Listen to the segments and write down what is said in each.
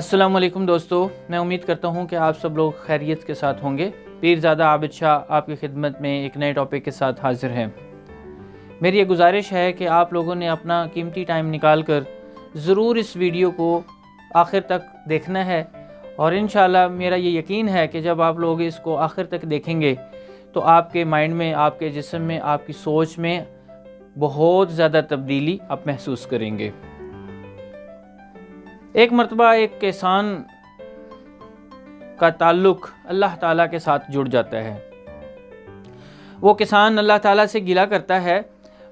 अस्सलाम वालेकुम दोस्तों, मैं उम्मीद करता हूँ कि आप सब लोग खैरियत के साथ होंगे। पीरज़ादा आबिद शाह आपकी खिदमत में एक नए टॉपिक के साथ हाजिर हैं। मेरी ये गुजारिश है कि आप लोगों ने अपना कीमती टाइम निकाल कर ज़रूर इस वीडियो को आखिर तक देखना है और इंशाल्लाह मेरा ये यकीन है कि जब आप लोग इसको आखिर तक देखेंगे तो आपके माइंड में, आपके जिस्म में, आपकी सोच में बहुत ज़्यादा तब्दीली आप महसूस करेंगे। एक मर्तबा एक किसान का ताल्लुक़ अल्लाह ताला के साथ जुड़ जाता है। वो किसान अल्लाह ताला से गिला करता है।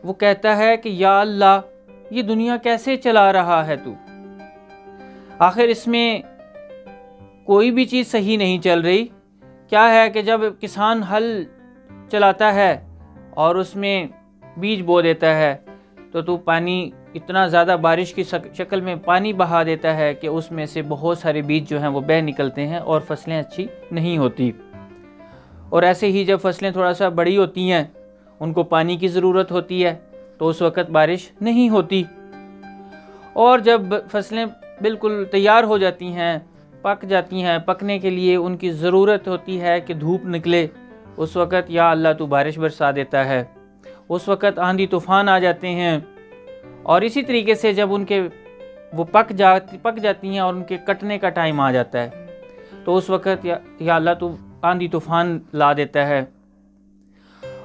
वो कहता है कि या अल्लाह, ये दुनिया कैसे चला रहा है तू? आखिर इसमें कोई भी चीज़ सही नहीं चल रही। क्या है कि जब किसान हल चलाता है और उसमें बीज बो देता है तो तू पानी, इतना ज़्यादा बारिश की शक्ल में पानी बहा देता है कि उसमें से बहुत सारे बीज जो हैं वो बह निकलते हैं और फसलें अच्छी नहीं होती। और ऐसे ही जब फसलें थोड़ा सा बड़ी होती हैं, उनको पानी की ज़रूरत होती है तो उस वक़्त बारिश नहीं होती। और जब फसलें बिल्कुल तैयार हो जाती हैं, पक जाती हैं, पकने के लिए उनकी ज़रूरत होती है कि धूप निकले, उस वक़्त या अल्लाह तू बारिश बरसा देता है। उस वक़्त आंधी तूफ़ान आ जाते हैं। और इसी तरीके से जब उनके वो पक जाती हैं और उनके कटने का टाइम आ जाता है तो उस वक़्त या अल्लाह तू आंधी तूफ़ान ला देता है।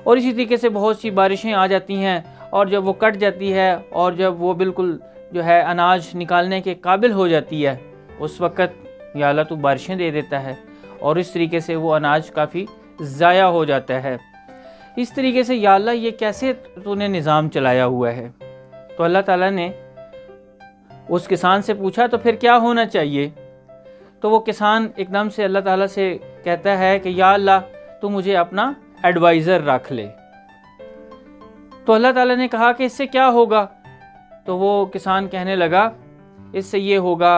और इसी तरीके से बहुत सी बारिशें आ जाती हैं और जब वो कट जाती है और जब वो बिल्कुल जो है अनाज निकालने के काबिल हो जाती है, उस वक़्त या अल्लाह तू बारिशें दे देता है और इस तरीके से वो अनाज काफ़ी ज़ाया हो जाता है। इस तरीके से या अल्लाह, ये कैसे तूने निज़ाम चलाया हुआ है? तो अल्लाह ताला ने उस किसान से पूछा तो फिर क्या होना चाहिए? तो वो किसान एकदम से अल्लाह ताला से कहता है कि या अल्लाह, तू मुझे अपना एडवाइज़र रख ले। तो अल्लाह ताला ने कहा कि इससे क्या होगा? तो वो किसान कहने लगा, इससे ये होगा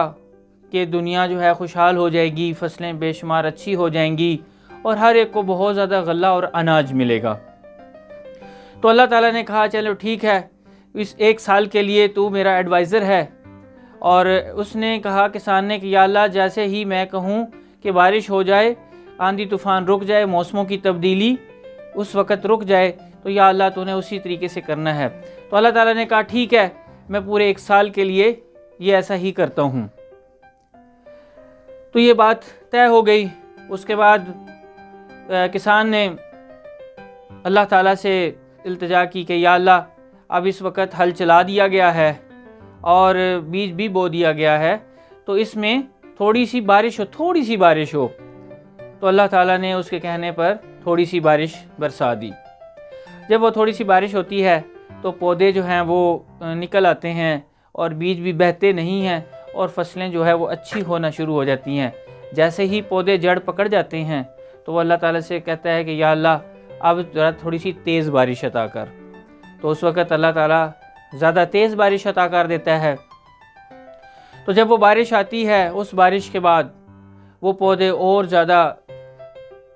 कि दुनिया जो है खुशहाल हो जाएगी, फसलें बेशुमार अच्छी हो जाएंगी और हर एक को बहुत ज़्यादा गल्ला और अनाज मिलेगा। तो अल्लाह ताला ने कहा चलो ठीक है, इस 1 साल के लिए तू मेरा एडवाइज़र है। और उसने कहा किसान ने कि या अल्लाह, जैसे ही मैं कहूँ कि बारिश हो जाए, आंधी तूफ़ान रुक जाए, मौसमों की तब्दीली उस वक़्त रुक जाए, तो या अल्लाह तूने उसी तरीके से करना है। तो अल्लाह ताला ने कहा ठीक है, मैं पूरे 1 साल के लिए ये ऐसा ही करता हूँ। तो ये बात तय हो गई। उसके बाद किसान ने अल्लाह ताला से इल्तिजा की कि या अल्लाह, अब इस वक्त हल चला दिया गया है और बीज भी बो दिया गया है, तो इसमें थोड़ी सी बारिश हो। तो अल्लाह ताला ने उसके कहने पर थोड़ी सी बारिश बरसा दी। जब वो थोड़ी सी बारिश होती है तो पौधे जो हैं वो निकल आते हैं और बीज भी बहते नहीं हैं और फसलें जो है वो अच्छी होना शुरू हो जाती हैं। जैसे ही पौधे जड़ पकड़ जाते हैं तो वो अल्लाह ताला से कहता है कि या अल्लाह, अब ज़रा थोड़ी सी तेज़ बारिश अता कर। तो उस वक़्त अल्लाह ताला ज़्यादा तेज़ बारिश अता कर देता है। तो जब वो बारिश आती है, उस बारिश के बाद वो पौधे और ज़्यादा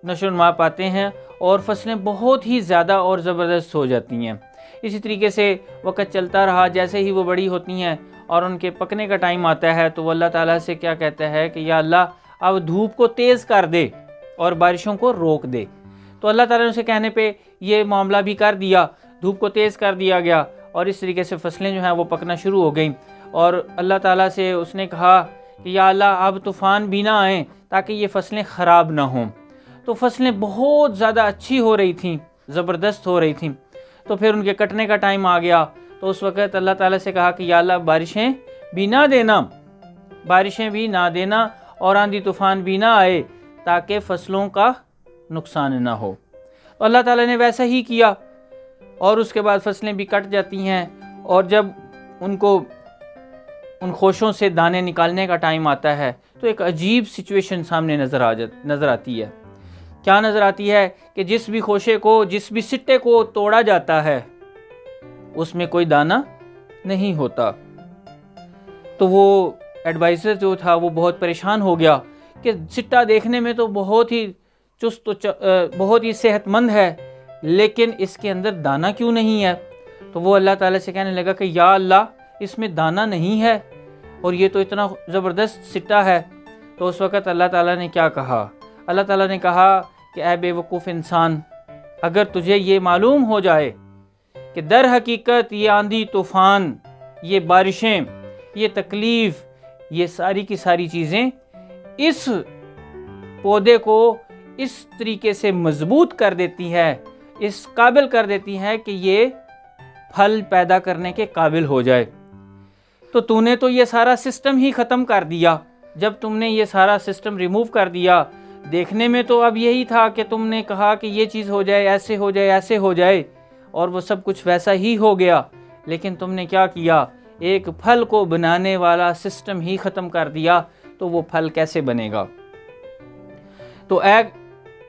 नशोनुमा पाते हैं और फसलें बहुत ही ज़्यादा और ज़बरदस्त हो जाती हैं। इसी तरीके से वक़्त चलता रहा। जैसे ही वो बड़ी होती हैं और उनके पकने का टाइम आता है तो वो अल्लाह ताला से क्या कहता है कि या अल्लाह, अब धूप को तेज़ कर दे और बारिशों को रोक दे। तो अल्लाह ताला ने उसे कहने पे ये मामला भी कर दिया, धूप को तेज़ कर दिया गया और इस तरीके से फसलें जो हैं वो पकना शुरू हो गई। और अल्लाह ताला से उसने कहा कि या अल्लाह, अब तूफ़ान भी ना आए ताकि ये फसलें ख़राब ना हों। तो फसलें बहुत ज़्यादा अच्छी हो रही थीं, ज़बरदस्त हो रही थीं। तो फिर उनके कटने का टाइम आ गया तो उस वक़्त अल्लाह ताला से कहा कि या अल्लाह, बारिशें भी ना देना और आंधी तूफ़ान भी ना आए ताकि फ़सलों का नुकसान ना हो। तो अल्लाह ताला ने वैसा ही किया और उसके बाद फसलें भी कट जाती हैं। और जब उनको उन खोशों से दाने निकालने का टाइम आता है तो एक अजीब सिचुएशन सामने नज़र आती है। क्या नज़र आती है कि जिस भी खोशे को, जिस भी सिट्टे को तोड़ा जाता है उसमें कोई दाना नहीं होता। तो वो एडवाइज़र जो था वो बहुत परेशान हो गया कि सिट्टा देखने में तो बहुत ही चुस्त, बहुत ही सेहतमंद है, लेकिन इसके अंदर दाना क्यों नहीं है? तो वो अल्लाह ताला से कहने लगा कि या अल्लाह, इसमें दाना नहीं है और ये तो इतना ज़बरदस्त सिट्टा है। तो उस वक़्त अल्लाह ताला ने क्या कहा? अल्लाह ताला ने कहा कि ऐ बेवकूफ़ इंसान, अगर तुझे ये मालूम हो जाए कि दर हकीकत ये आंधी तूफ़ान, ये बारिशें, ये तकलीफ़, ये सारी की सारी चीज़ें इस पौधे को इस तरीके से मजबूत कर देती है, इस काबिल कर देती है कि ये फल पैदा करने के काबिल हो जाए, तो तूने तो ये सारा सिस्टम ही ख़त्म कर दिया। जब तुमने ये सारा सिस्टम रिमूव कर दिया, देखने में तो अब यही था कि तुमने कहा कि ये चीज़ हो जाए, ऐसे हो जाए, ऐसे हो जाए, और वो सब कुछ वैसा ही हो गया। लेकिन तुमने क्या किया? एक फल को बनाने वाला सिस्टम ही ख़त्म कर दिया, तो वो फल कैसे बनेगा? तो ऐ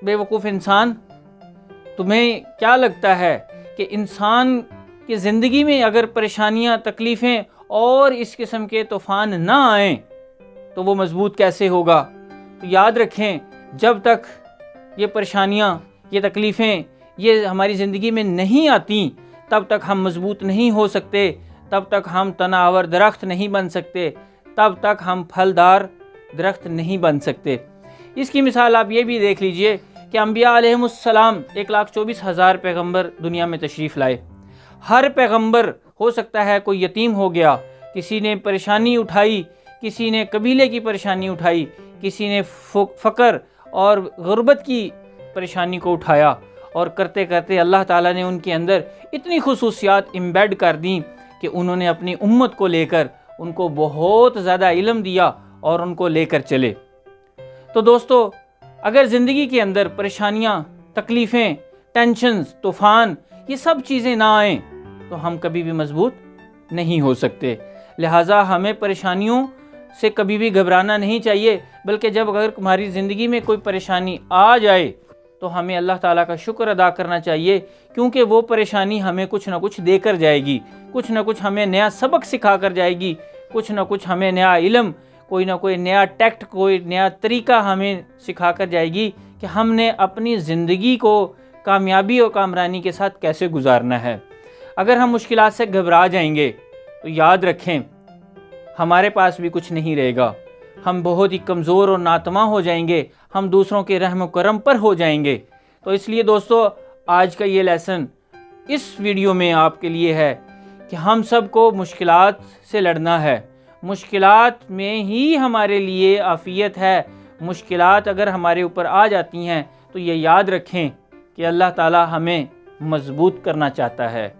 बेवकूफ़ इंसान, तुम्हें क्या लगता है कि इंसान की ज़िंदगी में अगर परेशानियां, तकलीफ़ें और इस किस्म के तूफ़ान ना आएँ तो वो मजबूत कैसे होगा? तो याद रखें, जब तक ये परेशानियां, ये तकलीफ़ें, ये हमारी ज़िंदगी में नहीं आती, तब तक हम मजबूत नहीं हो सकते, तब तक हम तनावर दरख्त नहीं बन सकते, तब तक हम फलदार दरख्त नहीं बन सकते। इसकी मिसाल आप ये भी देख लीजिए कि अम्बिया अलैहिमुस्सलाम 1,24,000 पैगम्बर दुनिया में तशरीफ़ लाए। हर पैगम्बर, हो सकता है कोई यतीम हो गया, किसी ने परेशानी उठाई, किसी ने कबीले की परेशानी उठाई, किसी ने फ़क़र और गुर्बत की परेशानी को उठाया, और करते करते अल्लाह ताला ने उनके अंदर इतनी खुसूसियात इम्बेड कर दी कि उन्होंने अपनी उम्मत को लेकर उनको बहुत ज़्यादा इल्म दिया और उनको लेकर चले। तो दोस्तों, अगर ज़िंदगी के अंदर परेशानियाँ, तकलीफ़ें, टेंशन्स, तूफ़ान, ये सब चीज़ें ना आएँ तो हम कभी भी मजबूत नहीं हो सकते। लिहाजा हमें परेशानियों से कभी भी घबराना नहीं चाहिए, बल्कि जब अगर हमारी ज़िंदगी में कोई परेशानी आ जाए तो हमें अल्लाह ताला का शुक्र अदा करना चाहिए, क्योंकि वो परेशानी हमें कुछ ना कुछ देकर जाएगी, कुछ ना कुछ हमें नया सबक सिखा कर जाएगी, कुछ ना कुछ हमें नया इल्म, कोई ना कोई नया टैक्ट, कोई नया तरीका हमें सिखा कर जाएगी कि हमने अपनी ज़िंदगी को कामयाबी और कामरानी के साथ कैसे गुजारना है। अगर हम मुश्किलात से घबरा जाएंगे तो याद रखें, हमारे पास भी कुछ नहीं रहेगा, हम बहुत ही कमज़ोर और नातमा हो जाएंगे, हम दूसरों के रहम करम पर हो जाएंगे। तो इसलिए दोस्तों, आज का ये लेसन इस वीडियो में आपके लिए है कि हम सब को मुश्किलात से लड़ना है। मुश्किलात में ही हमारे लिए आफ़ियत है। मुश्किलात अगर हमारे ऊपर आ जाती हैं तो ये याद रखें कि अल्लाह ताला हमें मजबूत करना चाहता है,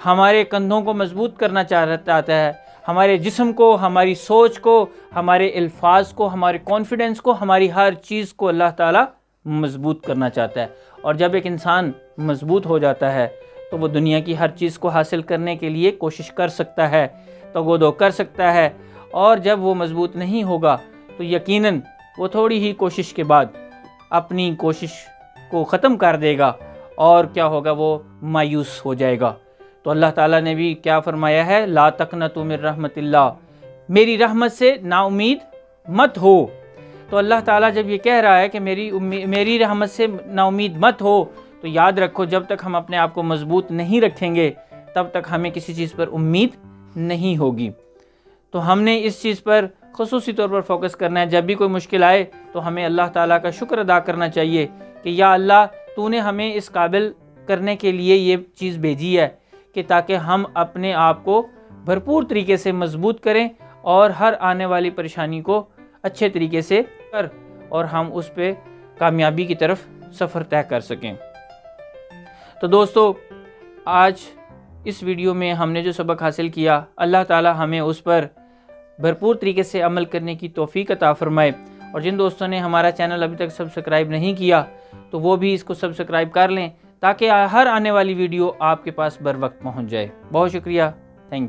हमारे कंधों को मजबूत करना चाहता है, हमारे जिस्म को, हमारी सोच को, हमारे अल्फाज को, हमारे कॉन्फिडेंस को, हमारी हर चीज़ को अल्लाह ताला मजबूत करना चाहता है। और जब एक इंसान मजबूत हो जाता है तो वो दुनिया की हर चीज़ को हासिल करने के लिए कोशिश कर सकता है, तगोदो कर सकता है। और जब वो मजबूत नहीं होगा तो यकीनन वो थोड़ी ही कोशिश के बाद अपनी कोशिश को ख़त्म कर देगा और क्या होगा, वो मायूस हो जाएगा। तो अल्लाह ताला ने भी क्या फरमाया है, ला तक़नतु मिन रहमतिल्लाह, मेरी रहमत से नाउमीद मत हो। तो अल्लाह ताला जब ये कह रहा है कि मेरी रहमत से नाउमीद मत हो, तो याद रखो, जब तक हम अपने आप को मजबूत नहीं रखेंगे तब तक हमें किसी चीज़ पर उम्मीद नहीं होगी। तो हमने इस चीज़ पर ख़ुसूसी तौर पर फोकस करना है। जब भी कोई मुश्किल आए तो हमें अल्लाह ताला का शुक्र अदा करना चाहिए कि या अल्लाह, तूने हमें इस काबिल करने के लिए ये चीज़ भेजी है कि ताकि हम अपने आप को भरपूर तरीके से मजबूत करें और हर आने वाली परेशानी को अच्छे तरीके से कर और हम उस पर कामयाबी की तरफ सफ़र तय कर सकें। तो दोस्तों, आज इस वीडियो में हमने जो सबक हासिल किया, अल्लाह ताला हमें उस पर भरपूर तरीके से अमल करने की तौफीक अता फरमाए। और जिन दोस्तों ने हमारा चैनल अभी तक सब्सक्राइब नहीं किया तो वो भी इसको सब्सक्राइब कर लें ताकि हर आने वाली वीडियो आपके पास बर वक्त पहुँच जाए। बहुत शुक्रिया, थैंक यू।